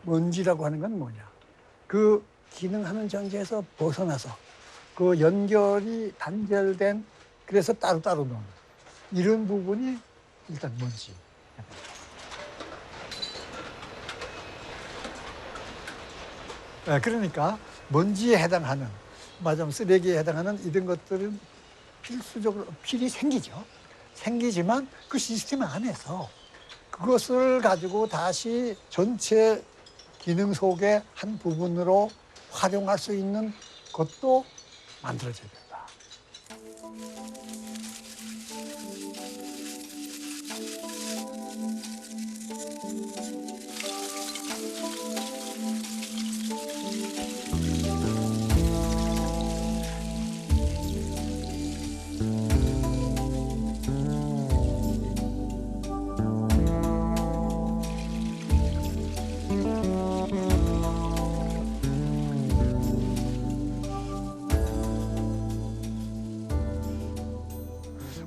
먼지라고 하는 건 뭐냐? 그 기능하는 전제에서 벗어나서 그 연결이 단절된 그래서 따로따로 노는 이런 부분이 일단 먼지. 그러니까 먼지에 해당하는, 말하자면 쓰레기에 해당하는 이런 것들은 필수적으로 필이 생기죠. 생기지만 그 시스템 안에서 그것을 가지고 다시 전체 기능 속의 한 부분으로 활용할 수 있는 것도 만들어져야 된다.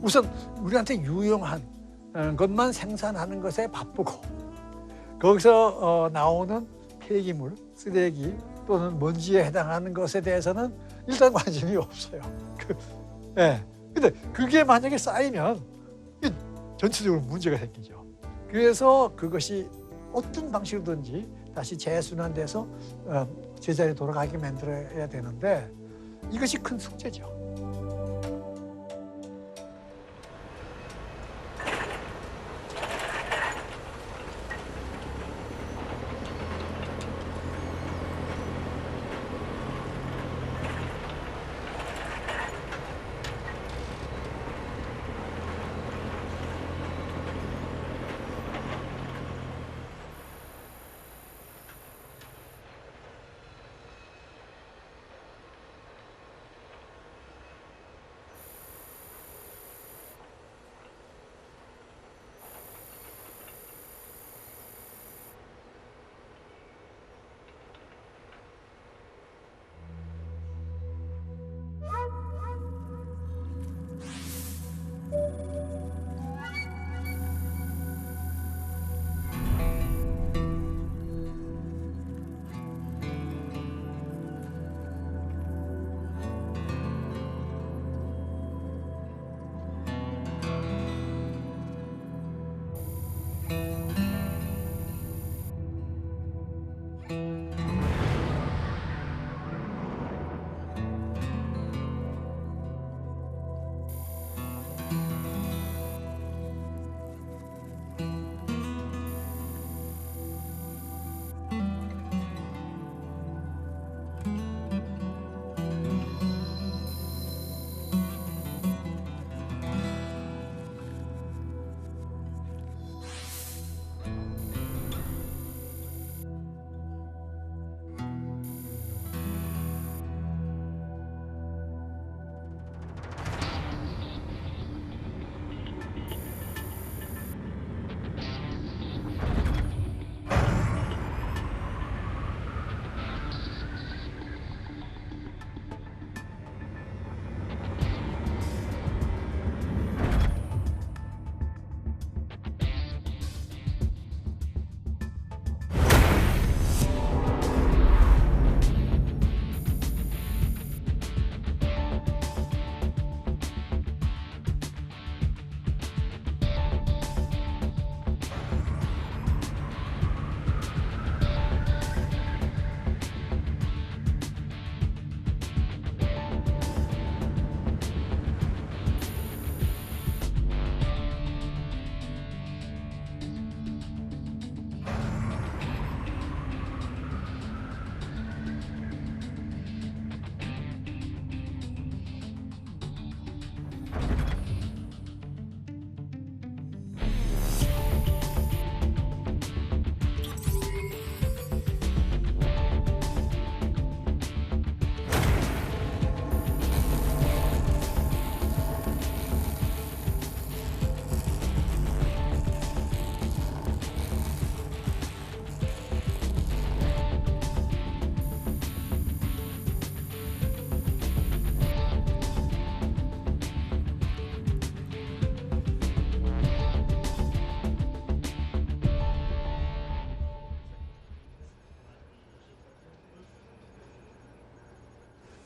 우선 우리한테 유용한 것만 생산하는 것에 바쁘고 거기서 나오는 폐기물, 쓰레기 또는 먼지에 해당하는 것에 대해서는 일단 관심이 없어요. 근데 그게 만약에 쌓이면 전체적으로 문제가 생기죠. 그래서 그것이 어떤 방식으로든지 다시 재순환돼서 제자리에 돌아가게 만들어야 되는데 이것이 큰 숙제죠.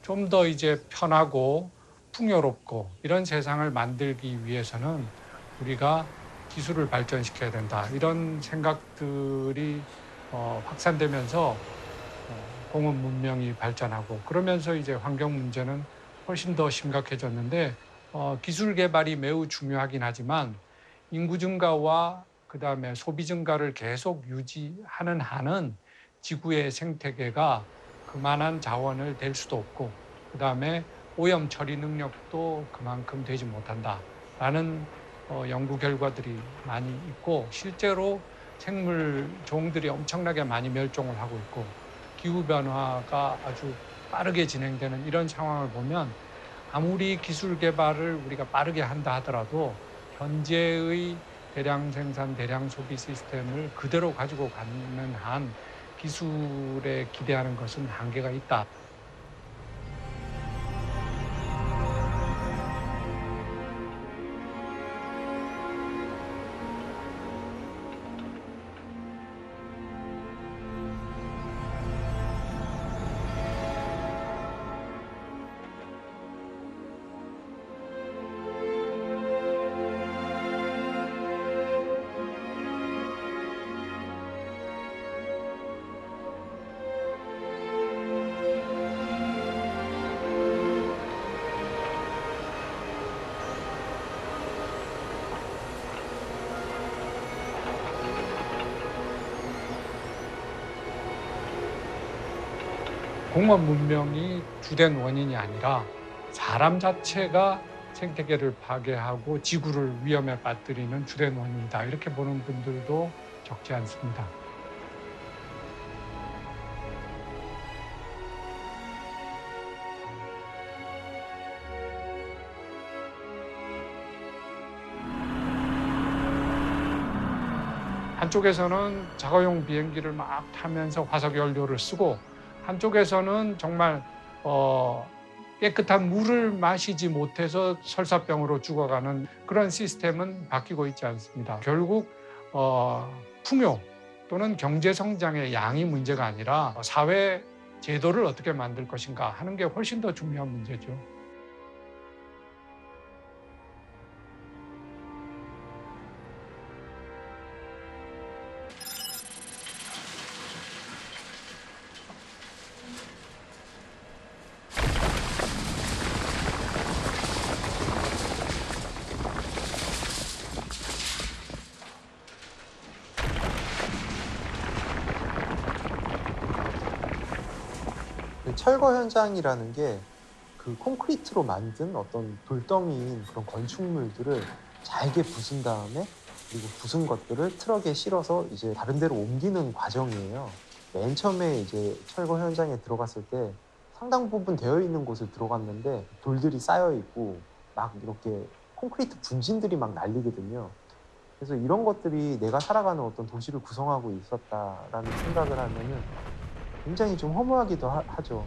좀 더 이제 편하고 풍요롭고 이런 세상을 만들기 위해서는 우리가 기술을 발전시켜야 된다. 이런 생각들이 확산되면서 공업 문명이 발전하고 그러면서 이제 환경 문제는 훨씬 더 심각해졌는데 기술 개발이 매우 중요하긴 하지만 인구 증가와 그다음에 소비 증가를 계속 유지하는 한은 지구의 생태계가 그만한 자원을 댈 수도 없고 그다음에 오염 처리 능력도 그만큼 되지 못한다라는 연구 결과들이 많이 있고 실제로 생물 종들이 엄청나게 많이 멸종을 하고 있고 기후 변화가 아주 빠르게 진행되는 이런 상황을 보면 아무리 기술 개발을 우리가 빠르게 한다 하더라도 현재의 대량 생산, 대량 소비 시스템을 그대로 가지고 가는 한 기술에 기대하는 것은 한계가 있다. 공업 문명이 주된 원인이 아니라 사람 자체가 생태계를 파괴하고 지구를 위험에 빠뜨리는 주된 원인이다. 이렇게 보는 분들도 적지 않습니다. 한쪽에서는 자가용 비행기를 막 타면서 화석 연료를 쓰고 한쪽에서는 정말 깨끗한 물을 마시지 못해서 설사병으로 죽어가는 그런 시스템은 바뀌고 있지 않습니다. 결국 풍요 또는 경제 성장의 양이 문제가 아니라 사회 제도를 어떻게 만들 것인가 하는 게 훨씬 더 중요한 문제죠. 그 철거 현장이라는 게 그 콘크리트로 만든 어떤 돌덩이인 그런 건축물들을 잘게 부순 다음에 그리고 부순 것들을 트럭에 실어서 이제 다른 데로 옮기는 과정이에요. 맨 처음에 이제 철거 현장에 들어갔을 때 상당 부분 되어 있는 곳을 들어갔는데 돌들이 쌓여 있고 막 이렇게 콘크리트 분진들이 막 날리거든요. 그래서 이런 것들이 내가 살아가는 어떤 도시를 구성하고 있었다라는 생각을 하면은 굉장히 좀 허무하기도 하죠.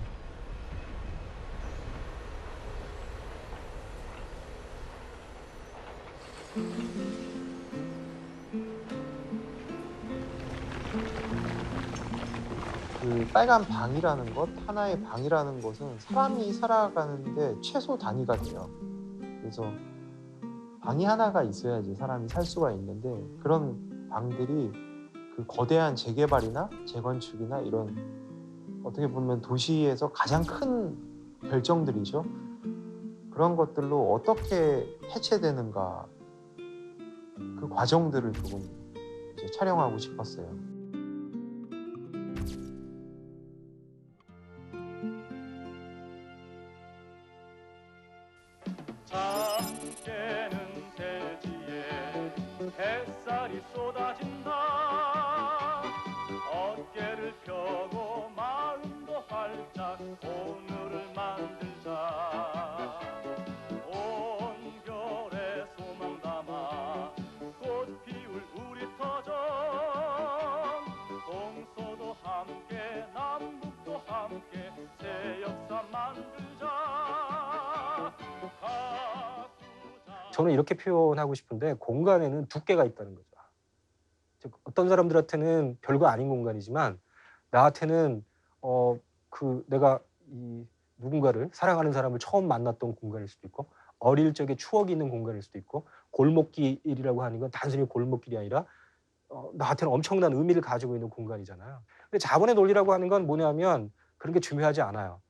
그 빨간 방이라는 것, 하나의 방이라는 것은 사람이 살아가는데 최소 단위가 돼요. 그래서 방이 하나가 있어야지 사람이 살 수가 있는데 그런 방들이 그 거대한 재개발이나 재건축이나 이런 어떻게 보면 도시에서 가장 큰 결정들이죠. 그런 것들로 어떻게 해체되는가 그 과정들을 조금 이제 촬영하고 싶었어요. 잠깨는 대지에 햇살이 쏟아진다. 어깨를 펴고 마음도 활짝 오늘을 만들자. 온결에 소망 담아 꽃 피울 우리 터전. 동서도 함께 남북도 함께 새 역사 만들자. 저는 이렇게 표현하고 싶은데 공간에는 두께가 있다는 거죠. 즉 어떤 사람들한테는 별거 아닌 공간이지만 나한테는 내가 이 누군가를 사랑하는 사람을 처음 만났던 공간일 수도 있고 어릴 적에 추억이 있는 공간일 수도 있고 골목길이라고 하는 건 단순히 골목길이 아니라 나한테는 엄청난 의미를 가지고 있는 공간이잖아요. 근데 자본의 논리라고 하는 건 뭐냐면 그런 게 중요하지 않아요.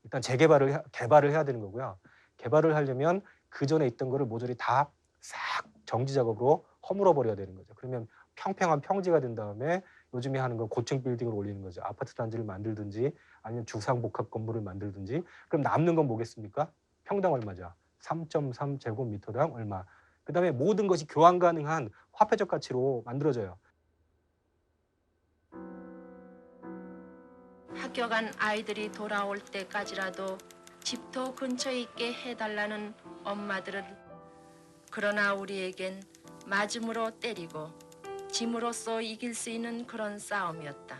일단 개발을 해야 되는 거고요. 개발을 하려면 그 전에 있던 거를 모조리 다 싹 정지 작업으로 허물어 버려야 되는 거죠. 그러면 평평한 평지가 된 다음에 요즘에 하는 건 고층 빌딩을 올리는 거죠. 아파트 단지를 만들든지 아니면 주상복합 건물을 만들든지. 그럼 남는 건 뭐겠습니까? 평당 얼마죠? 3.3 제곱미터당 얼마. 그다음에 모든 것이 교환 가능한 화폐적 가치로 만들어져요. 학교 간 아이들이 돌아올 때까지라도 집터 근처에 있게 해달라는 엄마들은 그러나 우리에겐 맞음으로 때리고 짐으로써 이길 수 있는 그런 싸움이었다.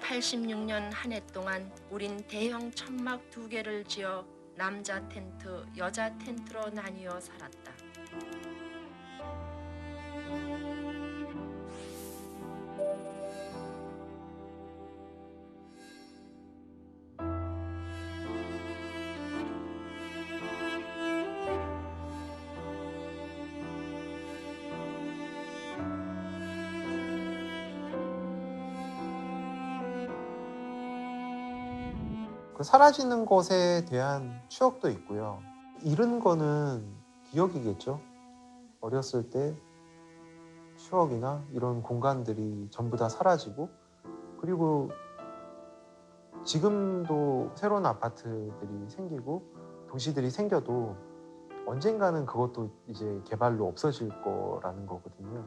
(86년) 한 해 동안 우린 대형 천막 2개를 지어 남자 텐트, 여자 텐트로 나뉘어 살았다. 그 사라지는 것에 대한 추억도 있고요. 잃은 거는 기억이겠죠. 어렸을 때 추억이나 이런 공간들이 전부 다 사라지고, 그리고 지금도 새로운 아파트들이 생기고 도시들이 생겨도 언젠가는 그것도 이제 개발로 없어질 거라는 거거든요.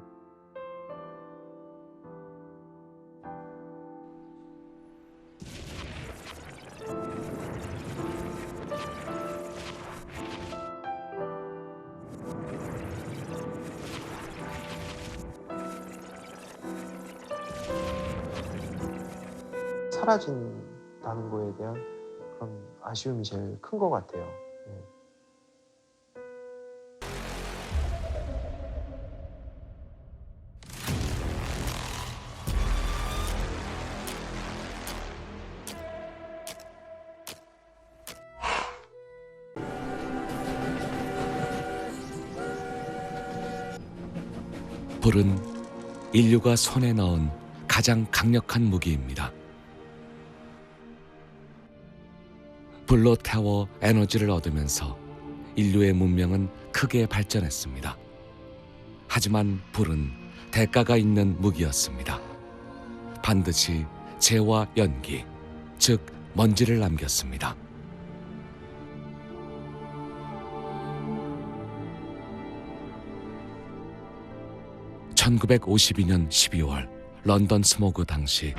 사라진다는 거에 대한 그런 아쉬움이 제일 큰 것 같아요. 네. 불은 인류가 손에 넣은 가장 강력한 무기입니다. 불로 태워 에너지를 얻으면서 인류의 문명은 크게 발전했습니다. 하지만 불은 대가가 있는 무기였습니다. 반드시 재와 연기, 즉 먼지를 남겼습니다. (1952년 12월) 런던 스모그 당시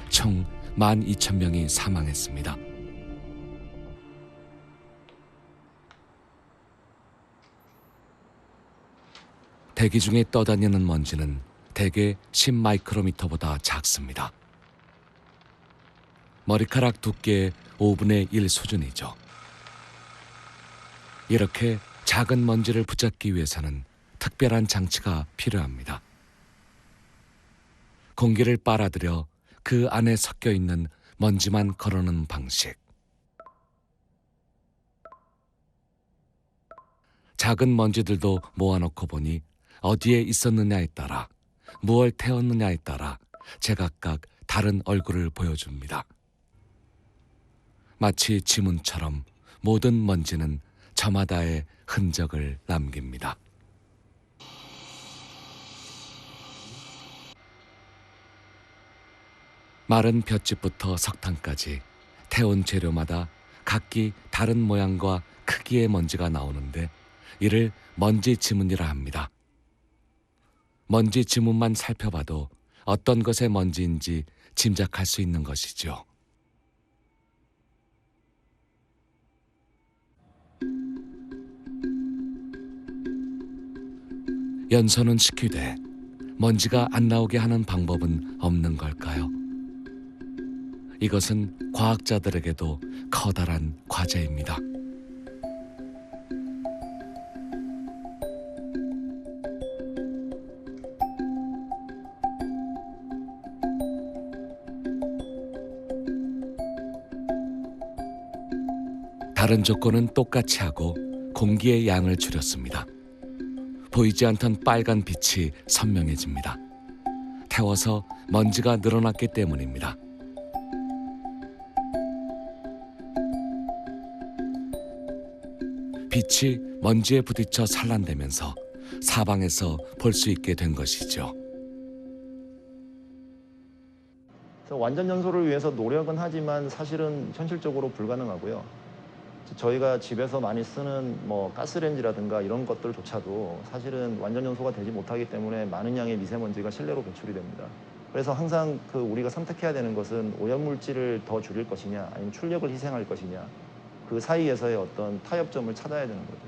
총 12,000명이 사망했습니다. 대기 중에 떠다니는 먼지는 대개 10마이크로미터보다 작습니다. 머리카락 두께의 5분의 1 수준이죠. 이렇게 작은 먼지를 붙잡기 위해서는 특별한 장치가 필요합니다. 공기를 빨아들여 그 안에 섞여 있는 먼지만 걸어놓는 방식. 작은 먼지들도 모아놓고 보니 어디에 있었느냐에 따라, 무엇을 태웠느냐에 따라 제각각 다른 얼굴을 보여줍니다. 마치 지문처럼 모든 먼지는 저마다의 흔적을 남깁니다. 마른 볏짚부터 석탄까지 태운 재료마다 각기 다른 모양과 크기의 먼지가 나오는데 이를 먼지 지문이라 합니다. 먼지 지문만 살펴봐도 어떤 것의 먼지인지 짐작할 수 있는 것이죠. 연소는 시키되 먼지가 안 나오게 하는 방법은 없는 걸까요? 이것은 과학자들에게도 커다란 과제입니다. 다른 조건은 똑같이 하고 공기의 양을 줄였습니다. 보이지 않던 빨간 빛이 선명해집니다. 태워서 먼지가 늘어났기 때문입니다. 빛이 먼지에 부딪혀 산란되면서 사방에서 볼 수 있게 된 것이죠. 그래서 완전 연소를 위해서 노력은 하지만 사실은 현실적으로 불가능하고요. 저희가 집에서 많이 쓰는 뭐 가스레인지라든가 이런 것들조차도 사실은 완전 연소가 되지 못하기 때문에 많은 양의 미세먼지가 실내로 배출이 됩니다. 그래서 항상 우리가 선택해야 되는 것은 오염물질을 더 줄일 것이냐 아니면 출력을 희생할 것이냐 그 사이에서의 어떤 타협점을 찾아야 되는 거죠.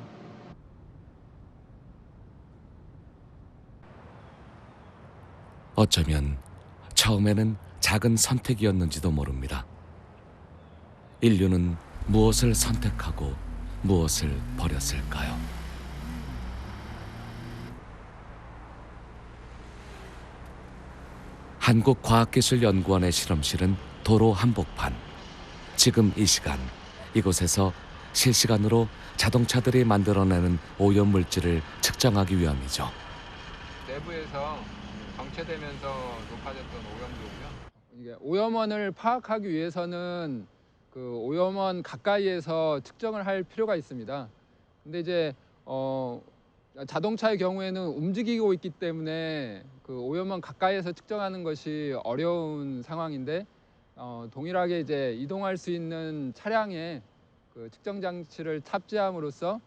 어쩌면 처음에는 작은 선택이었는지도 모릅니다. 인류는 무엇을 선택하고 무엇을 버렸을까요? 한국과학기술연구원의 실험실은 도로 한복판. 지금 이 시간 이곳에서 실시간으로 자동차들이 만들어내는 오염물질을 측정하기 위함이죠. 내부에서 정체되면서 높아졌던 오염도고요. 이게 오염원을 파악하기 위해서는 그 오염원 가까이에서 측정을 할 필요가 있습니다. 근데 이제 자동차의 경우에는 움직이고 있기 때문에 그 오염원 가까이에서 측정하는 것이 어려운 상황인데 동일하게 이제 이동할 수 있는 차량에 그 측정 장치를 탑재함으로써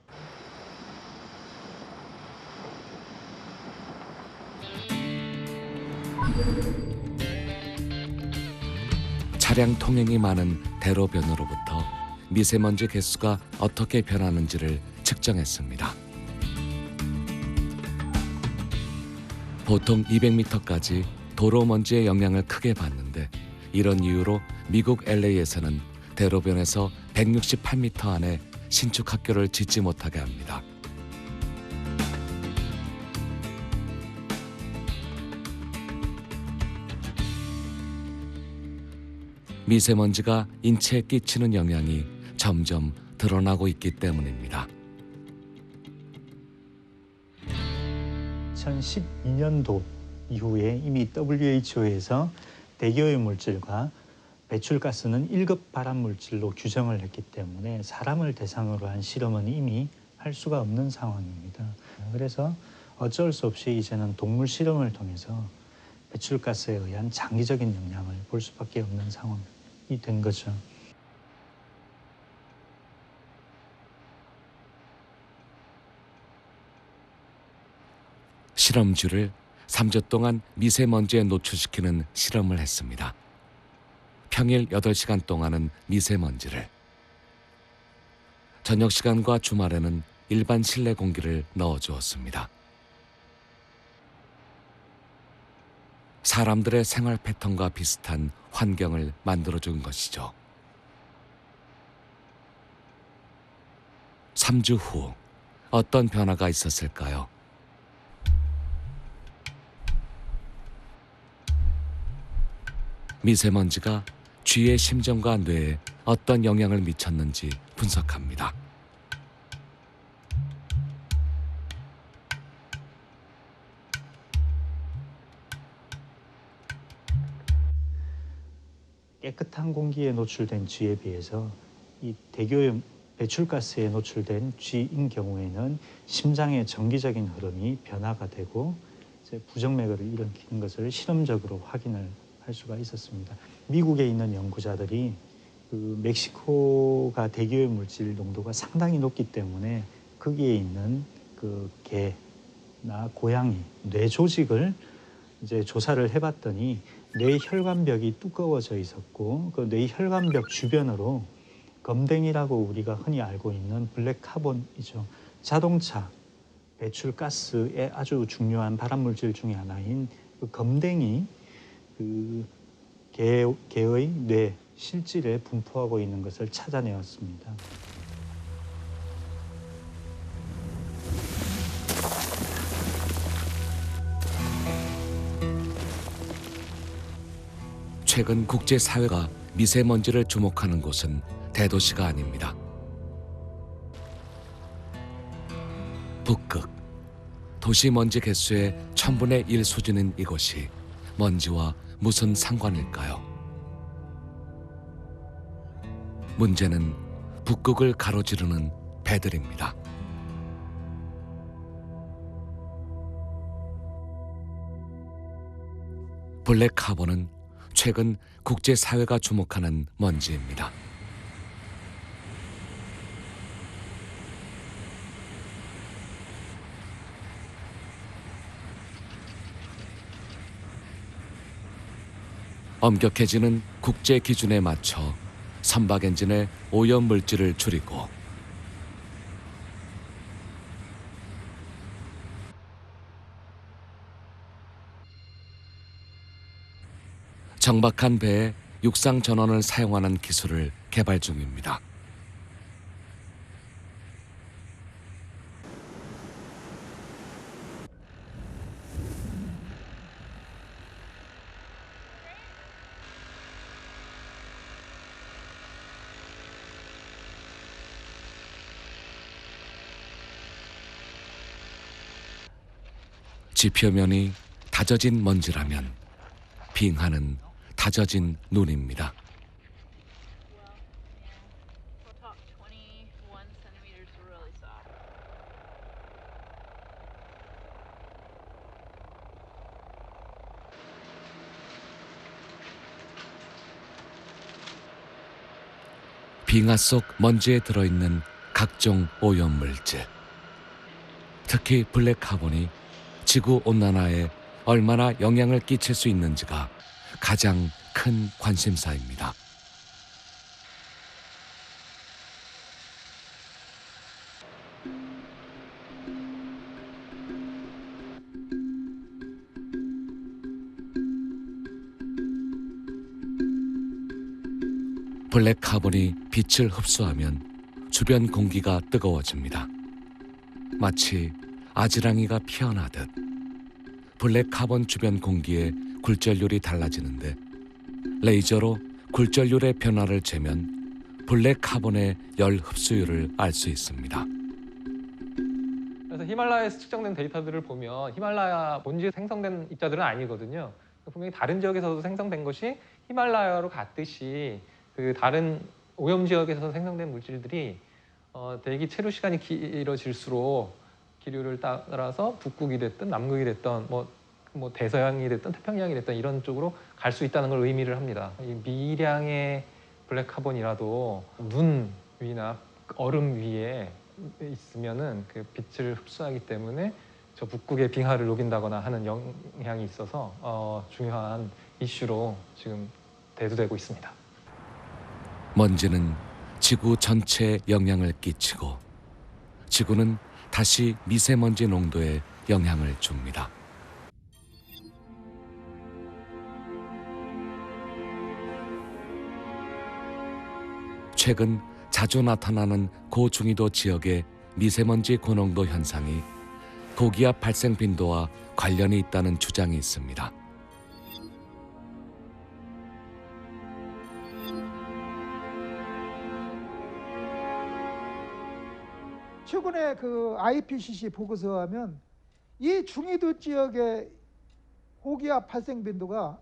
차량 통행이 많은 대로변으로부터 미세먼지 개수가 어떻게 변하는지를 측정했습니다. 보통 200m까지 도로 먼지의 영향을 크게 받는데 이런 이유로 미국 LA에서는 대로변에서 168m 안에 신축 학교를 짓지 못하게 합니다. 미세먼지가 인체에 끼치는 영향이 점점 드러나고 있기 때문입니다. 2012년도 이후에 이미 WHO에서 대기오염 물질과 배출가스는 1급 발암물질로 규정을 했기 때문에 사람을 대상으로 한 실험은 이미 할 수가 없는 상황입니다. 그래서 어쩔 수 없이 이제는 동물 실험을 통해서 배출가스에 의한 장기적인 영향을 볼 수밖에 없는 상황이 된 거죠. 실험주를 3주 동안 미세먼지에 노출시키는 실험을 했습니다. 평일 8시간 동안은 미세먼지를, 저녁 시간과 주말에는 일반 실내 공기를 넣어주었습니다. 사람들의 생활 패턴과 비슷한 환경을 만들어준 것이죠. 3주 후 어떤 변화가 있었을까요? 미세먼지가 쥐의 심정과 뇌에 어떤 영향을 미쳤는지 분석합니다. 깨끗한 공기에 노출된 쥐에 비해서 이 대기오염 배출가스에 노출된 쥐인 경우에는 심장의 정기적인 흐름이 변화가 되고 이제 부정맥을 일으키는 것을 실험적으로 확인을 할 수가 있었습니다. 미국에 있는 연구자들이 그 멕시코가 대기오염 물질 농도가 상당히 높기 때문에 거기에 있는 그 개나 고양이 뇌 조직을 이제 조사를 해봤더니 뇌 혈관벽이 두꺼워져 있었고 그 뇌 혈관벽 주변으로 검댕이라고 우리가 흔히 알고 있는 블랙 카본이죠. 자동차 배출가스의 아주 중요한 발암물질 중에 하나인 그 검댕이 그 개의 뇌 실질에 분포하고 있는 것을 찾아내었습니다. 최근 국제사회가 미세먼지를 주목하는 곳은 대도시가 아닙니다. 북극, 도시 먼지 개수의 1000분의 1 수준인 이곳이 먼지와 무슨 상관일까요? 문제는 북극을 가로지르는 배들입니다. 블랙 카본은 최근 국제사회가 주목하는 먼지입니다. 엄격해지는 국제 기준에 맞춰 선박 엔진의 오염 물질을 줄이고 정박한 배에 육상 전원을 사용하는 기술을 개발 중입니다. 지표면이 다져진 먼지라면 빙하는 다져진 눈입니다. 빙하 속 먼지에 들어있는 각종 오염물질, 특히 블랙 카본이 지구 온난화에 얼마나 영향을 끼칠 수 있는지가 가장 큰 관심사입니다. 블랙 카본이 빛을 흡수하면 주변 공기가 뜨거워집니다. 마치 아지랑이가 피어나듯 블랙 카본 주변 공기의 굴절률이 달라지는데 레이저로 굴절률의 변화를 재면 블랙 카본의 열 흡수율을 알 수 있습니다. 그래서 히말라야에서 측정된 데이터들을 보면 히말라야 본지에 생성된 입자들은 아니거든요. 분명히 다른 지역에서도 생성된 것이 히말라야로 갔듯이 그 다른 오염 지역에서 생성된 물질들이 대기 체류 시간이 길어질수록 기류를 따라서 북극이 됐든 남극이 됐든 뭐 대서양이 됐든 태평양이 됐든 이런 쪽으로 갈 수 있다는 걸 의미를 합니다. 이 미량의 블랙 카본이라도 눈 위나 얼음 위에 있으면은 그 빛을 흡수하기 때문에 저 북극의 빙하를 녹인다거나 하는 영향이 있어서 중요한 이슈로 지금 대두되고 있습니다. 먼지는 지구 전체에 영향을 끼치고 지구는 다시 미세먼지 농도에 영향을 줍니다. 최근 자주 나타나는 고중위도 지역의 미세먼지 고농도 현상이 고기압 발생 빈도와 관련이 있다는 주장이 있습니다. 최근에 그 IPCC 보고서 하면 이 중위도 지역의 고기압 발생 빈도가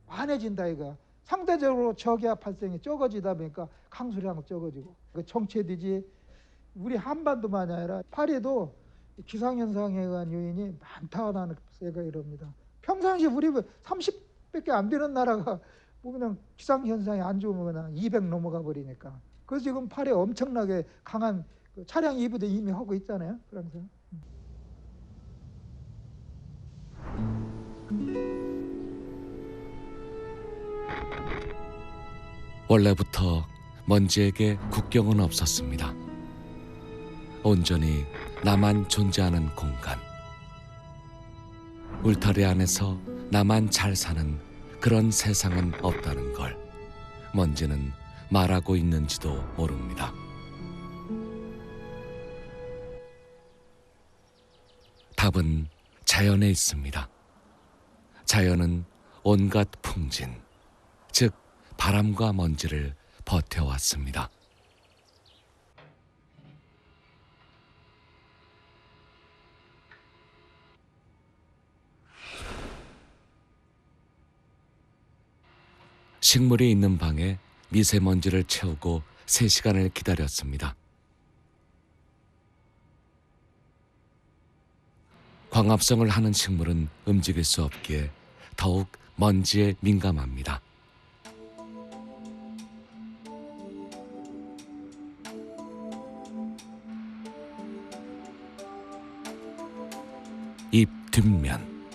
많아진다 이거. 상대적으로 저기압 발생이 적어지다 보니까 강수량은 적어지고 정체되지. 우리 한반도만이 아니라 파리도 기상현상에 의한 요인이 많다는 생각이랍니다. 평상시 우리 30밖에 안 되는 나라가 보면 기상현상이 안 좋으면 200 넘어가 버리니까. 그래서 지금 파리에 엄청나게 강한 차량 이부도 이미 하고 있잖아요. 그러면서. 원래부터 먼지에게 국경은 없었습니다. 온전히 나만 존재하는 공간. 울타리 안에서 나만 잘 사는 그런 세상은 없다는 걸 먼지는 말하고 있는지도 모릅니다. 답은 자연에 있습니다. 자연은 온갖 풍진, 즉 바람과 먼지를 버텨왔습니다. 식물이 있는 방에 미세먼지를 채우고 3시간을 기다렸습니다. 광합성을 하는 식물은 움직일 수 없기에 더욱 먼지에 민감합니다. 잎 뒷면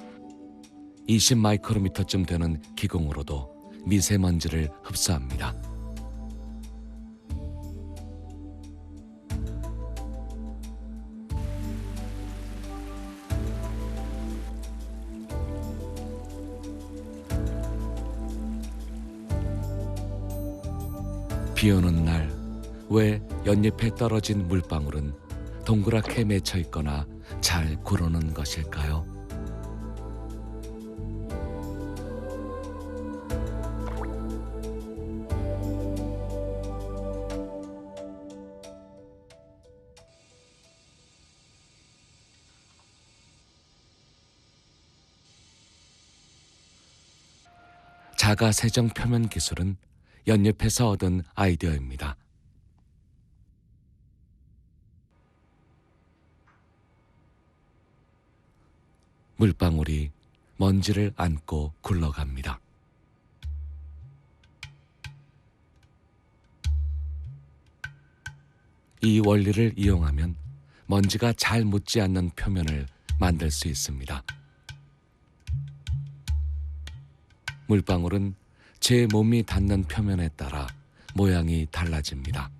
20 마이크로미터쯤 되는 기공으로도 미세먼지를 흡수합니다. 비 오는 날 왜 연잎에 떨어진 물방울은 동그랗게 맺혀 있거나 잘 구르는 것일까요? 자가 세정 표면 기술은 연잎에서 얻은 아이디어입니다. 물방울이 먼지를 안고 굴러갑니다. 이 원리를 이용하면 먼지가 잘 묻지 않는 표면을 만들 수 있습니다. 물방울은 제 몸이 닿는 표면에 따라 모양이 달라집니다.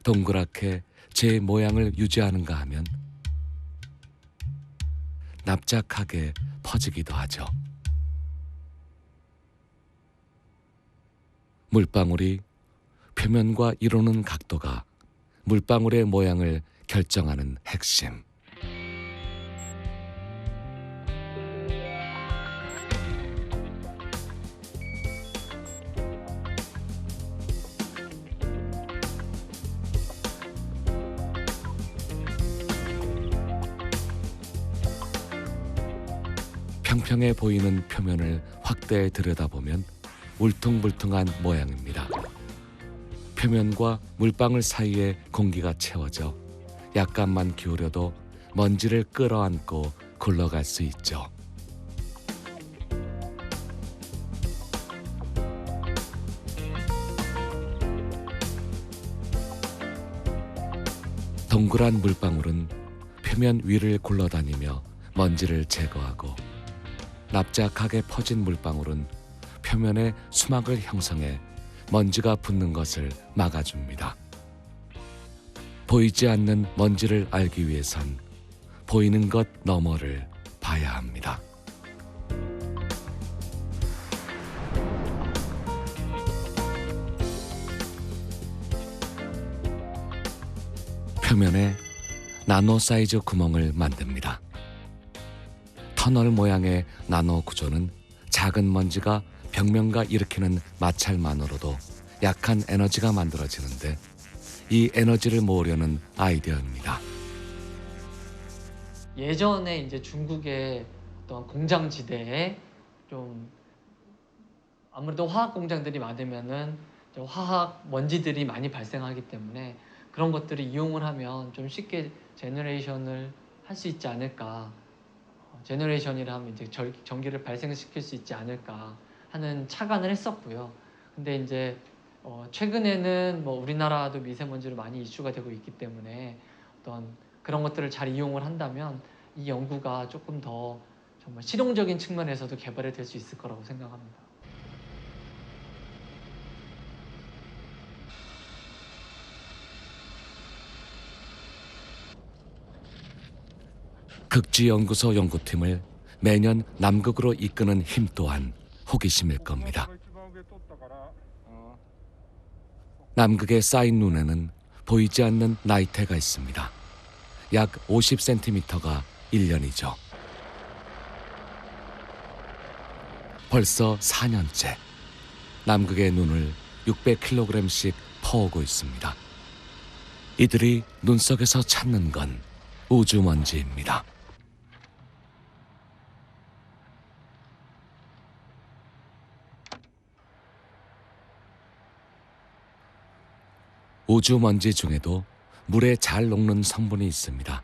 동그랗게 제 모양을 유지하는가 하면 납작하게 퍼지기도 하죠. 물방울이 표면과 이루는 각도가 물방울의 모양을 결정하는 핵심. 평평해 보이는 표면을 확대해 들여다보면 울퉁불퉁한 모양입니다. 표면과 물방울 사이에 공기가 채워져 약간만 기울여도 먼지를 끌어안고 굴러갈 수 있죠. 동그란 물방울은 표면 위를 굴러다니며 먼지를 제거하고 납작하게 퍼진 물방울은 표면에 수막을 형성해 먼지가 붙는 것을 막아줍니다. 보이지 않는 먼지를 알기 위해선 보이는 것 너머를 봐야 합니다. 표면에 나노 사이즈 구멍을 만듭니다. 터널 모양의 나노 구조는 작은 먼지가 벽면과 일으키는 마찰만으로도 약한 에너지가 만들어지는데 이 에너지를 모으려는 아이디어입니다. 예전에 이제 중국의 어떤 공장지대에 좀 아무래도 화학 공장들이 많으면은 화학 먼지들이 많이 발생하기 때문에 그런 것들을 이용을 하면 좀 쉽게 제너레이션을 할 수 있지 않을까. 제너레이션이라 하면 이제 전기를 발생시킬 수 있지 않을까 하는 착안을 했었고요. 근데 이제 최근에는 뭐 우리나라도 미세먼지로 많이 이슈가 되고 있기 때문에 어떤 그런 것들을 잘 이용을 한다면 이 연구가 조금 더 정말 실용적인 측면에서도 개발이 될 수 있을 거라고 생각합니다. 극지연구소 연구팀을 매년 남극으로 이끄는 힘 또한 호기심일 겁니다. 남극의 쌓인 눈에는 보이지 않는 나이테가 있습니다. 약 50cm가 1년이죠. 벌써 4년째 남극의 눈을 600kg씩 퍼오고 있습니다. 이들이 눈 속에서 찾는 건 우주먼지입니다. 우주먼지 중에도 물에 잘 녹는 성분이 있습니다.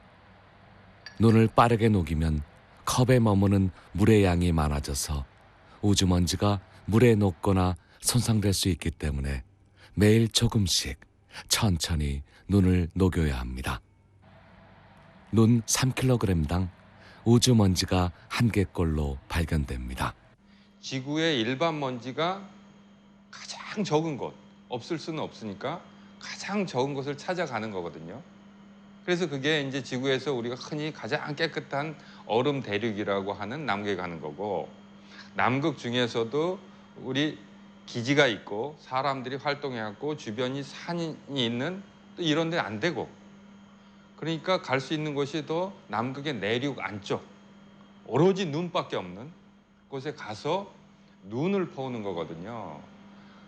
눈을 빠르게 녹이면 컵에 머무는 물의 양이 많아져서 우주먼지가 물에 녹거나 손상될 수 있기 때문에 매일 조금씩 천천히 눈을 녹여야 합니다. 눈 3kg당 우주먼지가 1개꼴로 발견됩니다. 지구의 일반 먼지가 가장 적은 곳, 없을 수는 없으니까 가장 적은 곳을 찾아가는 거거든요. 그래서 그게 이제 지구에서 우리가 흔히 가장 깨끗한 얼음 대륙이라고 하는 남극에 가는 거고, 남극 중에서도 우리 기지가 있고 사람들이 활동해갖고 주변이 산이 있는 또 이런 데 안 되고, 그러니까 갈 수 있는 곳이 또 남극의 내륙 안쪽 오로지 눈밖에 없는 곳에 가서 눈을 퍼오는 거거든요.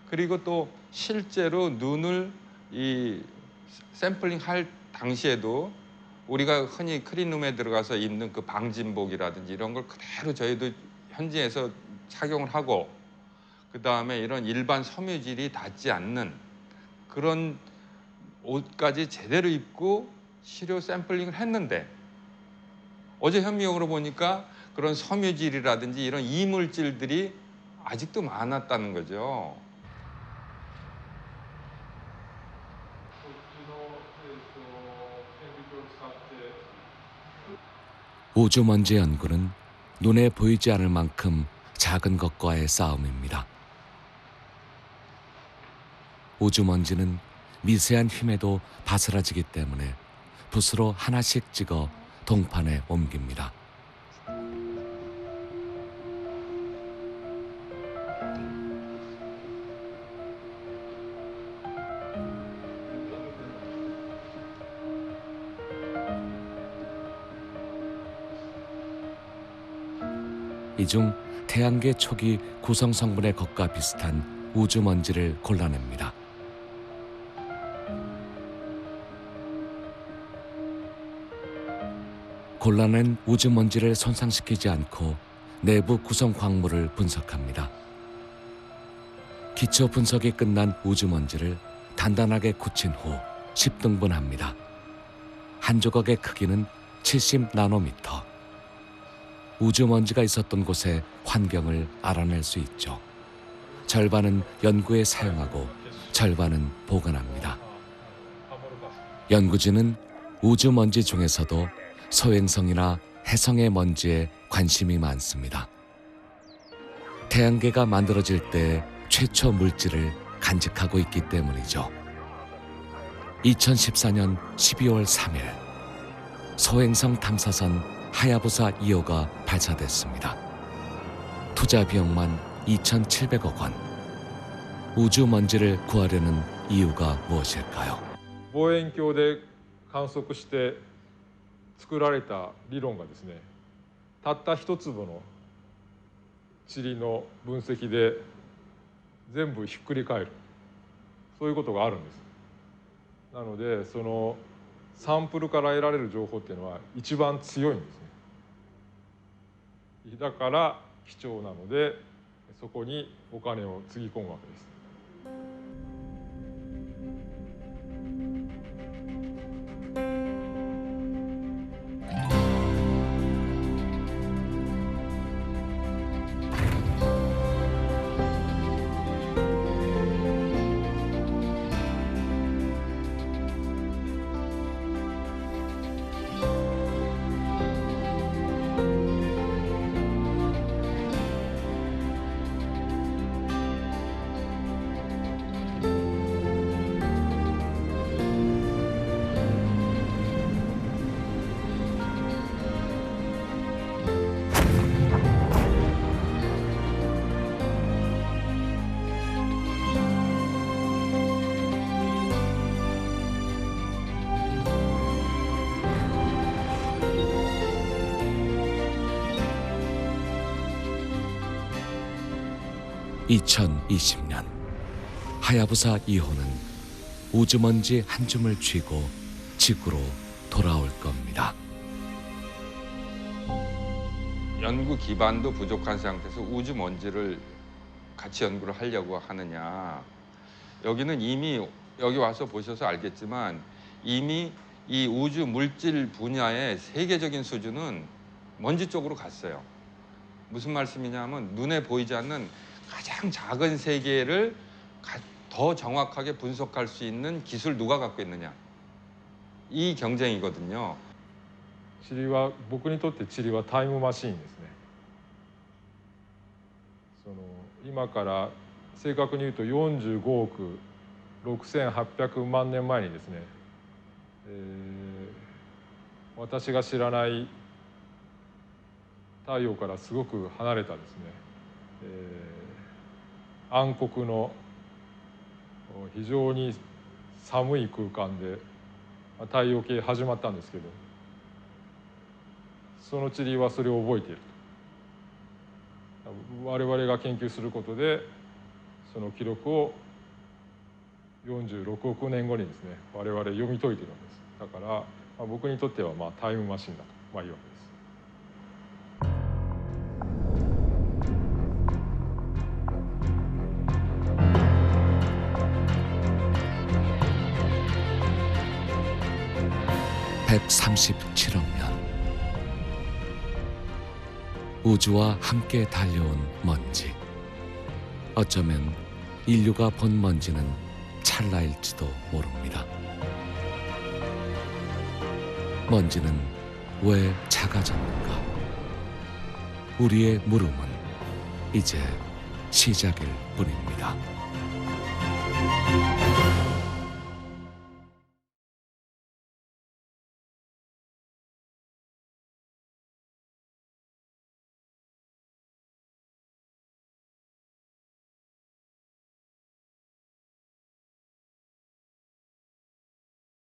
그리고 또 실제로 눈을 이 샘플링 할 당시에도 우리가 흔히 클린룸에 들어가서 입는 그 방진복이라든지 이런 걸 그대로 저희도 현지에서 착용을 하고, 그 다음에 이런 일반 섬유질이 닿지 않는 그런 옷까지 제대로 입고 시료 샘플링을 했는데, 어제 현미경으로 보니까 그런 섬유질이라든지 이런 이물질들이 아직도 많았다는 거죠. 우주먼지 연구는 눈에 보이지 않을 만큼 작은 것과의 싸움입니다. 우주먼지는 미세한 힘에도 바스라지기 때문에 붓으로 하나씩 찍어 동판에 옮깁니다. 이 중 태양계 초기 구성 성분의 것과 비슷한 우주먼지를 골라냅니다. 골라낸 우주먼지를 손상시키지 않고 내부 구성 광물을 분석합니다. 기초 분석이 끝난 우주먼지를 단단하게 굳힌 후 10등분합니다. 한 조각의 크기는 70나노미터. 우주먼지가 있었던 곳의 환경을 알아낼 수 있죠. 절반은 연구에 사용하고 절반은 보관합니다. 연구진은 우주먼지 중에서도 소행성이나 해성의 먼지에 관심이 많습니다. 태양계가 만들어질 때 최초 물질을 간직하고 있기 때문이죠. 2014년 12월 3일 소행성 탐사선 하야부사 2호가 발사됐습니다. 투자 비용만 2,700억 원. 우주먼지를 구하려는 이유가 무엇일까요? 望遠鏡で観測して作られた理論がですね、たった一粒の塵の分析で全部ひっくり返る、そういうことがあるんです。なのでそのサンプルから得られる情報っていうのは一番強いんですね。だから貴重なのでそこにお金をつぎ込むわけです。(2020년) 하야부사 2호는 우주먼지 한 줌을 쥐고 지구로 돌아올 겁니다. 연구 기반도 부족한 상태에서 우주먼지를 같이 연구를 하려고 하느냐. 여기는 이미 여기 와서 보셔서 알겠지만 이미 이 우주 물질 분야의 세계적인 수준은 먼지 쪽으로 갔어요. 무슨 말씀이냐면 눈에 보이지 않는 가장 작은 세계를 더 정확하게 분석할 수 있는 기술 누가 갖고 있느냐. 이 경쟁이거든요. 地理は僕にとって地理はタイムマシーンですね。今から正確に言うと45億6800万年前にですね、私が知らない太陽からすごく離れたですね、暗黒の非常に寒い空間で太陽系始まったんですけど、その地理はそれを覚えていると。我々が研究することでその記録を46億年後にですね我々読み解いているわけです。だから、僕にとってはタイムマシンだと、いうわけです。137억 년 우주와 함께 달려온 먼지. 어쩌면 인류가 본 먼지는 찰나일지도 모릅니다. 먼지는 왜 작아졌는가? 우리의 물음은 이제 시작일 뿐입니다.